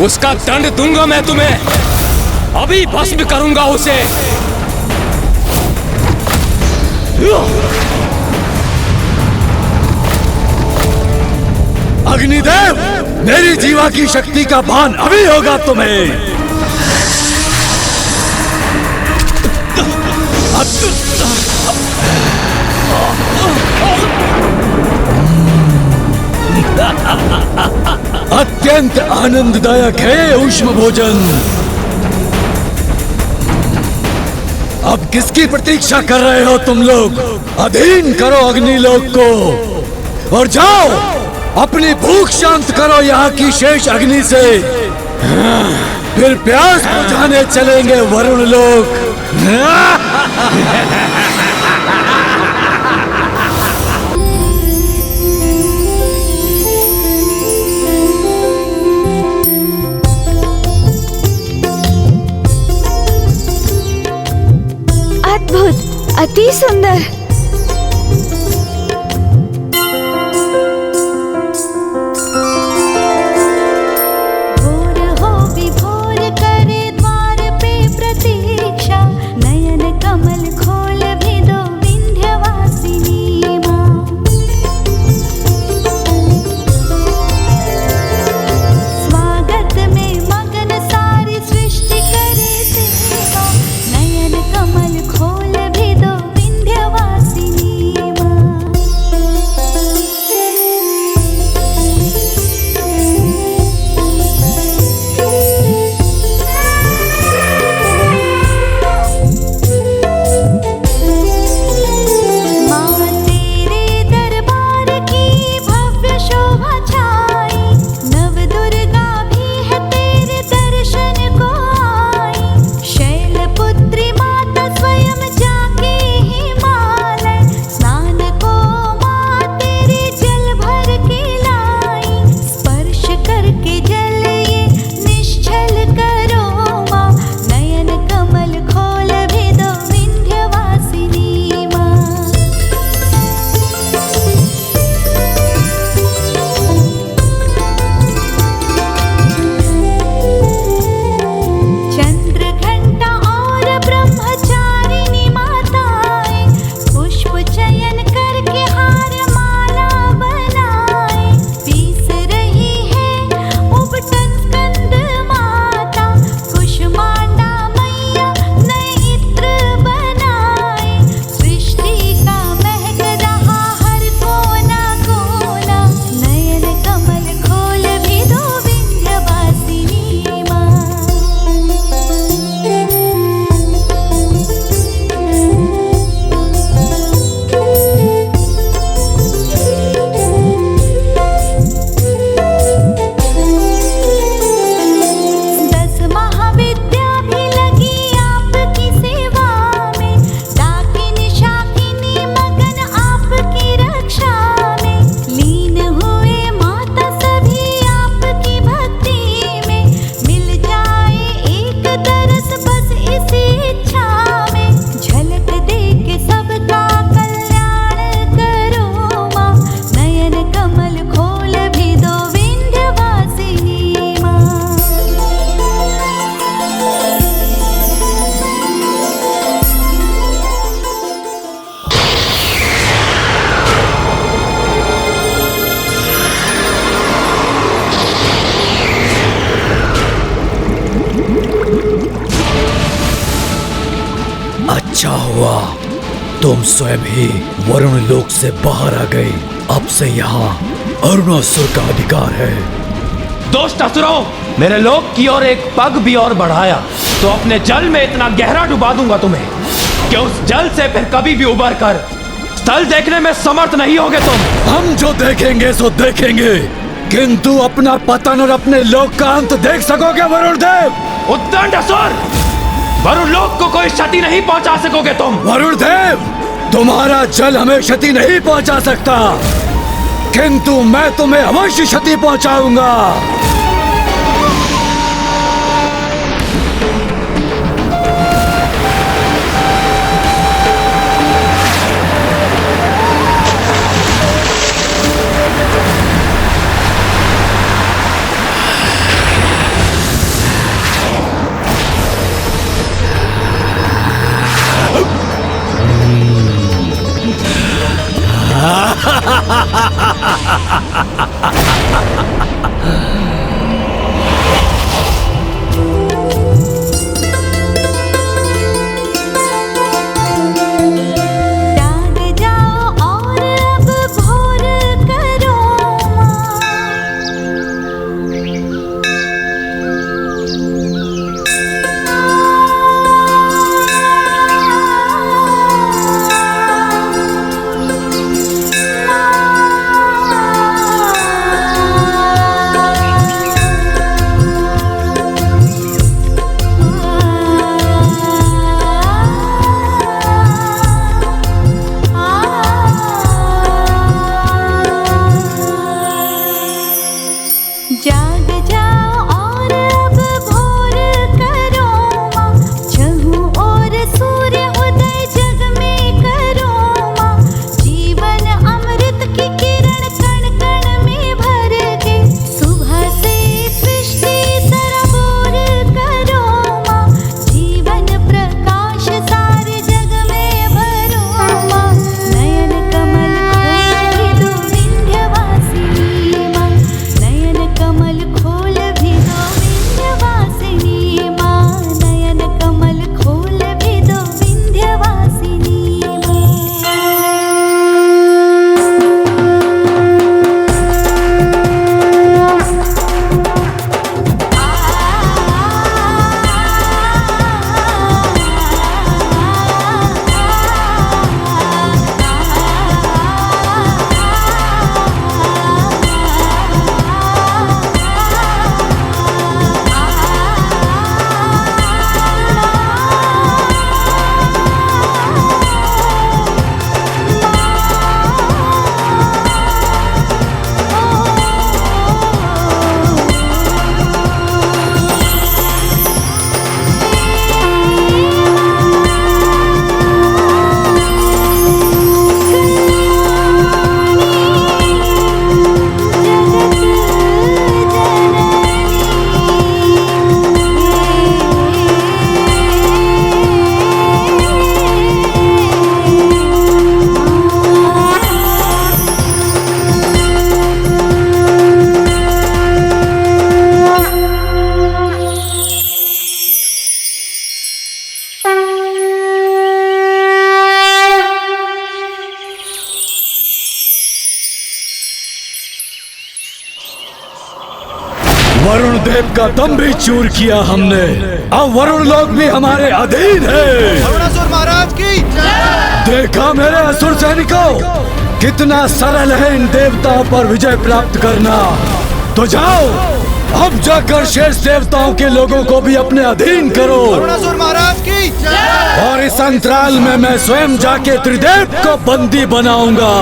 उसका दंड दूंगा मैं तुम्हें। अभी भस्म करूंगा उसे। अग्निदेव, मेरी जीवा की शक्ति का भान अभी होगा तुम्हें। अत्यंत आनंददायक है ऊष्म भोजन। अब किसकी प्रतीक्षा कर रहे हो तुम लोग? अधीन करो अग्निलोक को और जाओ अपनी भूख शांत करो यहाँ की शेष अग्नि से। फिर प्यास बुझाने चलेंगे वरुण लोक। अद्भुत, अति सुंदर। नयन कमल खोल भी दो विंध्यवासिनी माँ। तुम स्वयं ही वरुण लोक से बाहर आ गए। अब से यहाँ अरुणासुर का अधिकार है। दोस्त असुरों, मेरे लोक की ओर एक पग भी और बढ़ाया तो अपने जल में इतना गहरा डुबा दूंगा तुम्हें कि उस जल से फिर कभी भी उबर कर स्थल देखने में समर्थ नहीं होगे तुम। हम जो देखेंगे सो देखेंगे, किंतु अपना पतन और अपने लोक का अंत देख सकोगे वरुण देव? उद्दंड असुर, वरुण लोक को कोई क्षति नहीं पहुंचा सकोगे तुम। वरुण देव, तुम्हारा जल हमें क्षति नहीं पहुंचा सकता, किंतु मैं तुम्हें अवश्य क्षति पहुंचाऊंगा। वरुण देव का दम भी चूर किया हमने। अब वरुण लोक भी हमारे अधीन है। अरुणासुर महाराज की जय। देखा मेरे असुर सैनिकों, कितना सरल है इन देवताओं पर विजय प्राप्त करना। तो जाओ, अब जाकर शेष देवताओं के लोगों को भी अपने अधीन करो। अरुणासुर महाराज की जय। और इस अंतराल में मैं स्वयं जाके त्रिदेव को बंदी बनाऊंगा।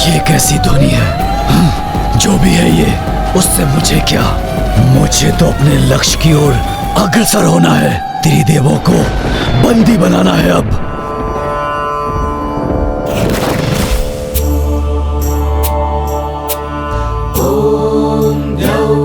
ये कैसी ध्वनि है? जो भी है ये, उससे मुझे क्या? मुझे तो अपने लक्ष्य की ओर अग्रसर होना है। त्रिदेवों को बंदी बनाना है अब। ओम द्यौ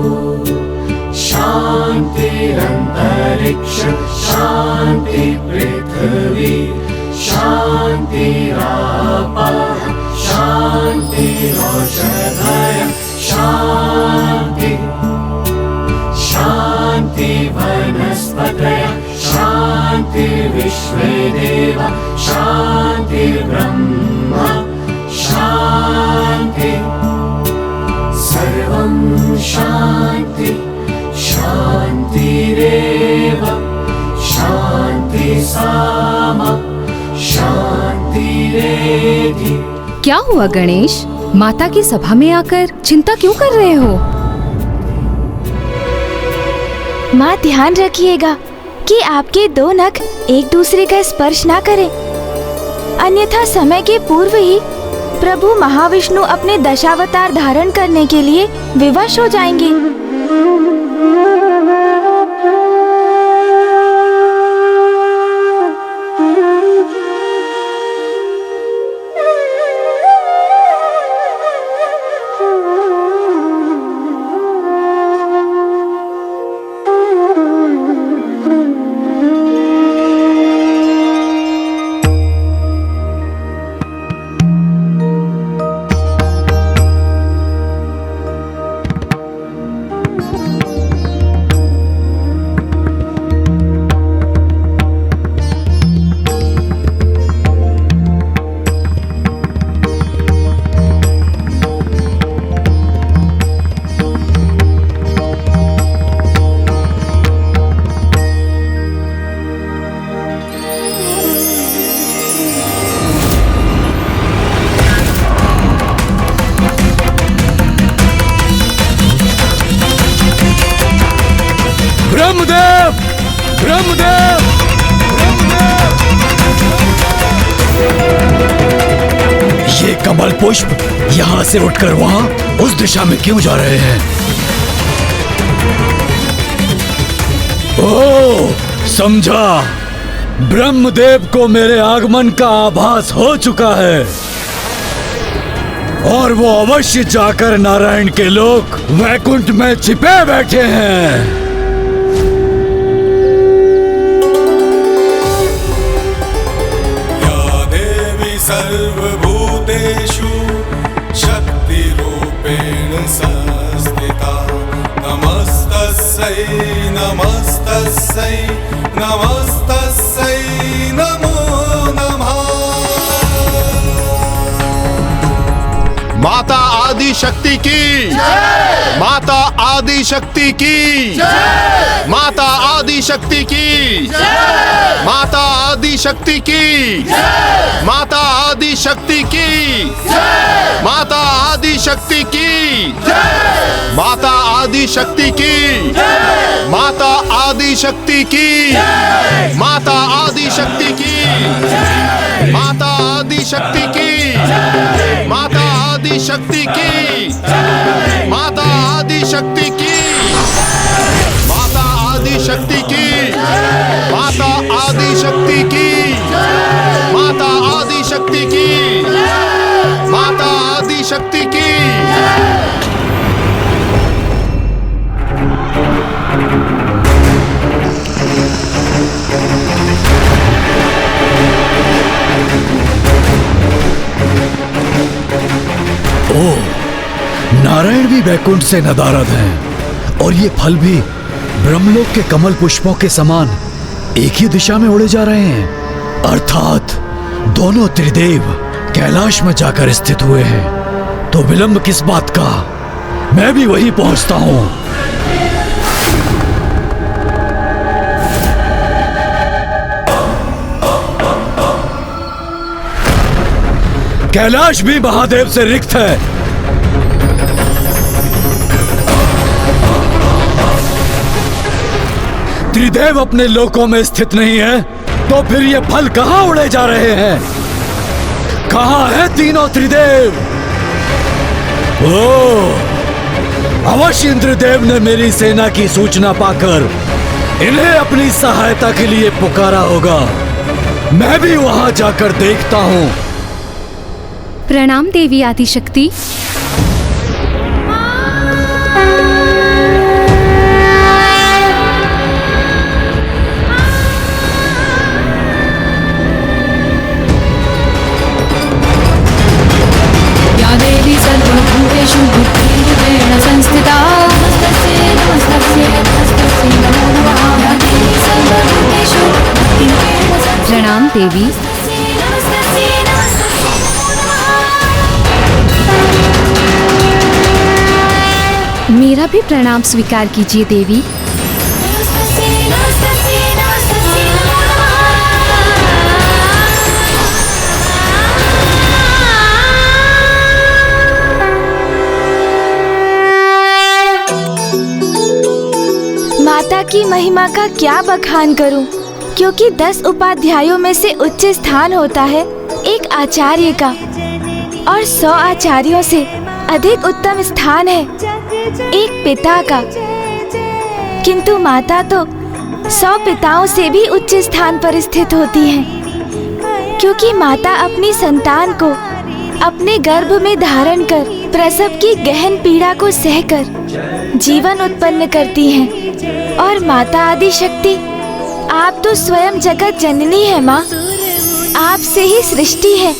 शांति विश्वे देव शांति ब्रह्म शांति सर्वं शांति शांतिरेव शांति सामा शांतिरेधि। क्या हुआ गणेश? माता की सभा में आकर चिंता क्यों कर रहे हो? माँ ध्यान रखिएगा कि आपके दो नख एक दूसरे का स्पर्श ना करें, अन्यथा समय के पूर्व ही प्रभु महाविष्णु अपने दशावतार धारण करने के लिए विवश हो जाएंगे। ब्रह्मदेव ब्रह्मदेव ये कमल पुष्प यहाँ से उठकर वहाँ उस दिशा में क्यों जा रहे हैं? ओह, समझा। ब्रह्मदेव को मेरे आगमन का आभास हो चुका है और वो अवश्य जाकर नारायण के लोक वैकुंठ में छिपे बैठे हैं। सर्वभूतेषु शक्तिरूपेण संस्थिता नमस्तस्यै नमस्तस्यै नमस्तस्यै नमो नमः। माता आदि शक्ति की माता आदि शक्ति की माता आदि शक्ति की माता आदि शक्ति की माता आदि शक्ति की माता आदि शक्ति की माता आदि शक्ति की माता आदि शक्ति की माता आदि शक्ति की माता आदि शक्ति की माता आदि शक्ति की माता आदि शक्ति की माता आदि शक्ति की माता आदि शक्ति की माता आदि शक्ति की माता आदि शक्ति की। ओह, नारायण भी वैकुंठ से नदारद हैं और ये फल भी ब्रह्मलोक के कमल पुष्पों के समान एक ही दिशा में उड़े जा रहे हैं। अर्थात दोनों त्रिदेव कैलाश में जाकर स्थित हुए हैं। तो विलंब किस बात का? मैं भी वहीं पहुंचता हूं। कैलाश भी महादेव से रिक्त है। त्रिदेव अपने लोकों में स्थित नहीं है, तो फिर ये फल कहां उड़े जा रहे हैं? कहां है तीनों त्रिदेव? ओह, अवश्य इंद्रदेव ने मेरी सेना की सूचना पाकर इन्हें अपनी सहायता के लिए पुकारा होगा। मैं भी वहां जाकर देखता हूं। प्रणाम देवी आदिशक्ति। या देवी सर्वभूतेषु बुद्धिरूपेण संस्थिता नमस्तस्यै नमस्तस्यै नमस्तस्यै नमो नमः। या देवी सर्वभूतेषु बुद्धिरूपेण देवी। मेरा भी प्रणाम स्वीकार कीजिए देवी। माता की महिमा का क्या बखान करूं, क्योंकि 10 उपाध्यायों में से उच्च स्थान होता है एक आचार्य का, और 100 आचार्यों से अधिक उत्तम स्थान है एक पिता का। किंतु माता तो 100 पिताओं से भी उच्च स्थान पर स्थित होती हैं, क्योंकि माता अपनी संतान को अपने गर्भ में धारण कर प्रसव की गहन पीड़ा को सहकर जीवन उत्पन्न करती हैं। और माता आदि शक्ति, आप तो स्वयं जगत जननी है माँ। आप से ही सृष्टि है,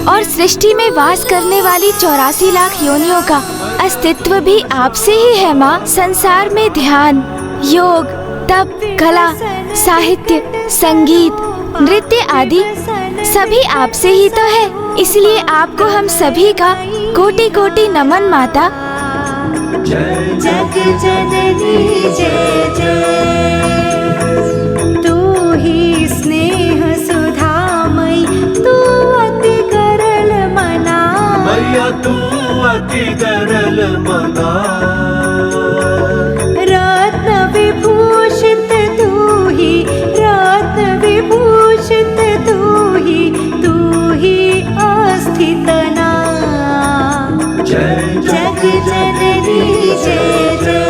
और सृष्टि में वास करने वाली 84 लाख योनियों का अस्तित्व भी आपसे ही है माँ। संसार में ध्यान, योग, तप, कला, साहित्य, संगीत, नृत्य आदि सभी आपसे ही तो है। इसलिए आपको हम सभी का कोटि कोटि नमन माता। जग जननी जय जय, तू ही स्नेह सुधामयी, तू अति गरल मना। मैया तू अति गरल मना। रत्न विभूषित तू ही, रत्न विभूषित तू ही अस्थित ना। जग जननी जय जय।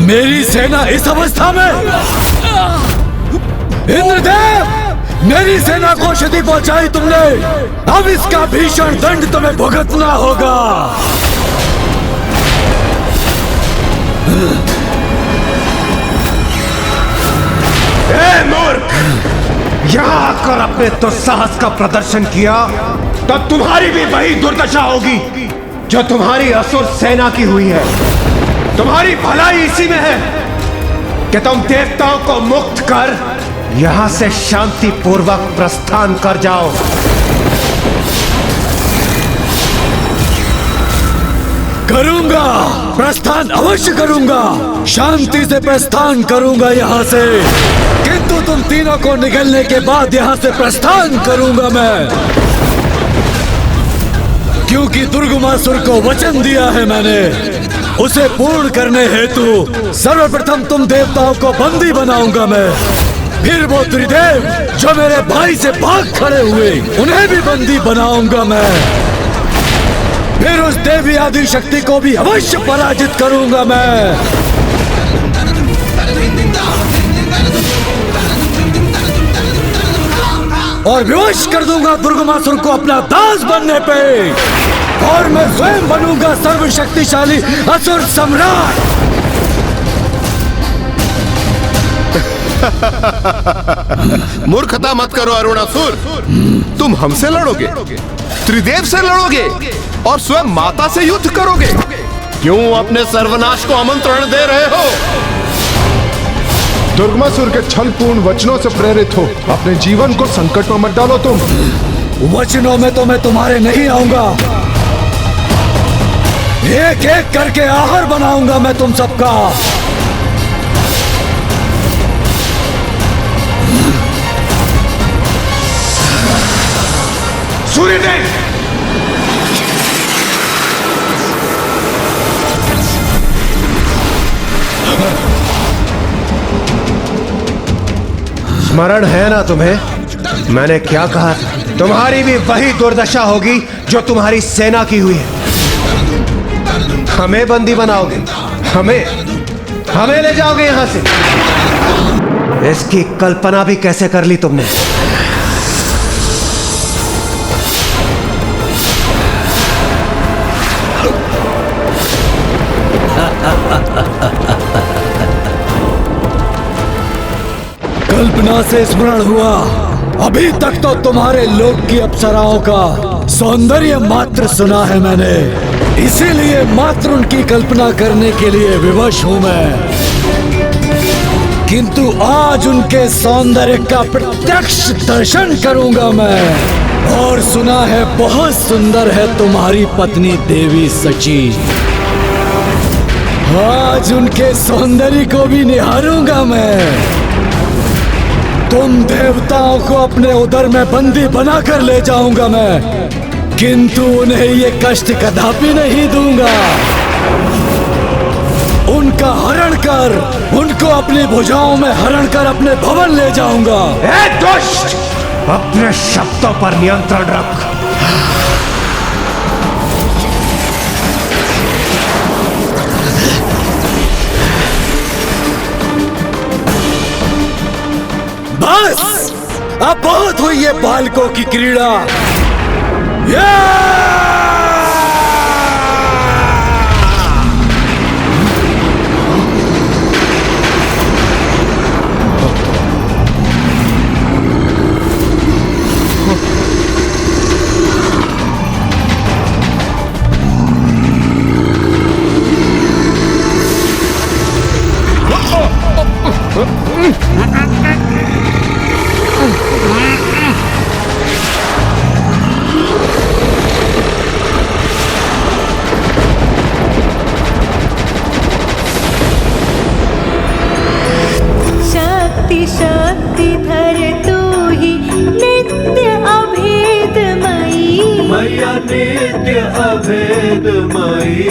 मेरी सेना इस अवस्था में? इंद्रदेव, मेरी सेना को क्षति पहुंचाई तुमने, अब इसका भीषण दंड तुम्हें भुगतना होगा। ए मूर्ख, यहाँ आकर अपने दुस्साहस का प्रदर्शन किया तो तुम्हारी भी वही दुर्दशा होगी जो तुम्हारी असुर सेना की हुई है। तुम्हारी भलाई इसी में है कि तुम देवताओं को मुक्त कर यहाँ से शांति पूर्वक प्रस्थान कर जाओ। करूंगा, प्रस्थान अवश्य करूंगा, शांति से प्रस्थान करूंगा यहाँ से। किंतु तुम तीनों को निकलने के बाद यहाँ से प्रस्थान करूंगा मैं, क्योंकि दुर्गमासुर को वचन दिया है मैंने। उसे पूर्ण करने हेतु सर्वप्रथम तुम देवताओं को बंदी बनाऊंगा मैं। फिर वो त्रिदेव जो मेरे भाई से भाग खड़े हुए, उन्हें भी बंदी बनाऊंगा मैं। फिर उस देवी आदि शक्ति को भी अवश्य पराजित करूंगा मैं। और विवश कर दूंगा दुर्गमासुर को अपना दास बनने पे, और मैं स्वयं बनूंगा सर्वशक्तिशाली असुर सम्राट। मूर्खता मत करो अरुणासुर, तुम हमसे लड़ोगे, त्रिदेव से लड़ोगे और स्वयं माता से युद्ध करोगे। क्यों अपने सर्वनाश को आमंत्रण दे रहे हो? दुर्गमासुर के छलपूर्ण वचनों से प्रेरित हो अपने जीवन को संकट में मत डालो। तुम वचनों में तो मैं तुम्हारे नहीं आऊंगा, एक एक करके आहार बनाऊंगा मैं तुम सबका। सूर्यदेव, स्मरण है ना तुम्हें? मैंने क्या कहा था? तुम्हारी भी वही दुर्दशा होगी जो तुम्हारी सेना की हुई है। हमें बंदी बनाओगे, हमें ले जाओगे यहां से। इसकी कल्पना भी कैसे कर ली तुमने? कल्पना से स्मरण हुआ अभी तक तो तुम्हारे लोक की अप्सराओं का सौंदर्य मात्र सुना है मैंने, इसीलिए मात्र उनकी कल्पना करने के लिए विवश हूँ मैं। किंतु आज उनके सौंदर्य का प्रत्यक्ष दर्शन करूंगा मैं। और सुना है बहुत सुंदर है तुम्हारी पत्नी देवी सची। आज उनके सौंदर्य को भी निहारूंगा मैं। तुम देवताओं को अपने उदर में बंदी बनाकर ले जाऊंगा मैं, किंतु उन्हें ये कष्ट कदापि नहीं दूंगा। उनका हरण कर, उनको अपनी भुजाओं में हरण कर अपने भवन ले जाऊंगा। ए दुष्ट, अपने शब्दों पर नियंत्रण रख। बस अब बहुत हुई ये बालकों की क्रीड़ा। शक्ति धर तू ही नित्य अभेदमयी, मैया नित्य अभेदमयी।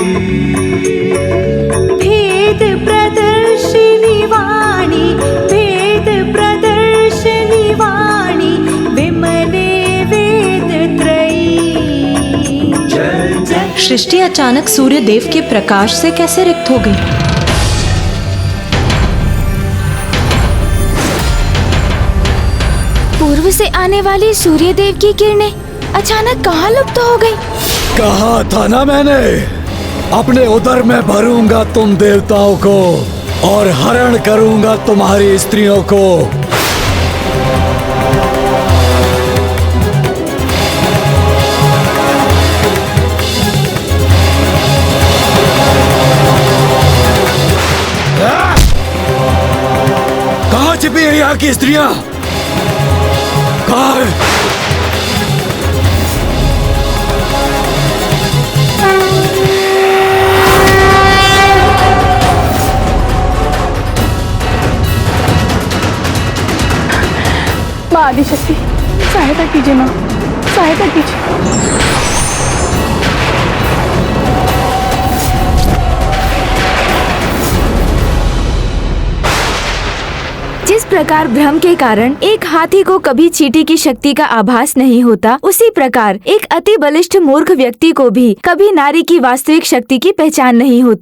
भेद प्रदर्शिनी वाणी, भेद प्रदर्शिनी वाणी, विमले वेद त्रयी। सृष्टि अचानक सूर्य देव के प्रकाश से कैसे रिक्त हो गई? पूर्व से आने वाली सूर्य देव की किरणें अचानक कहाँ लुप्त हो गई? कहा था ना मैंने, अपने उदर में भरूंगा तुम देवताओं को और हरण करूंगा तुम्हारी स्त्रियों को। कहाँ छिपी है यहाँ की स्त्रियां? कहाँ है? माँ आदिशक्ति, सहायता कीजिए माँ, सहायता कीजिए। जिस प्रकार भ्रम के कारण एक हाथी को कभी चींटी की शक्ति का आभास नहीं होता, उसी प्रकार एक अति बलिष्ठ मूर्ख व्यक्ति को भी कभी नारी की वास्तविक शक्ति की पहचान नहीं होती।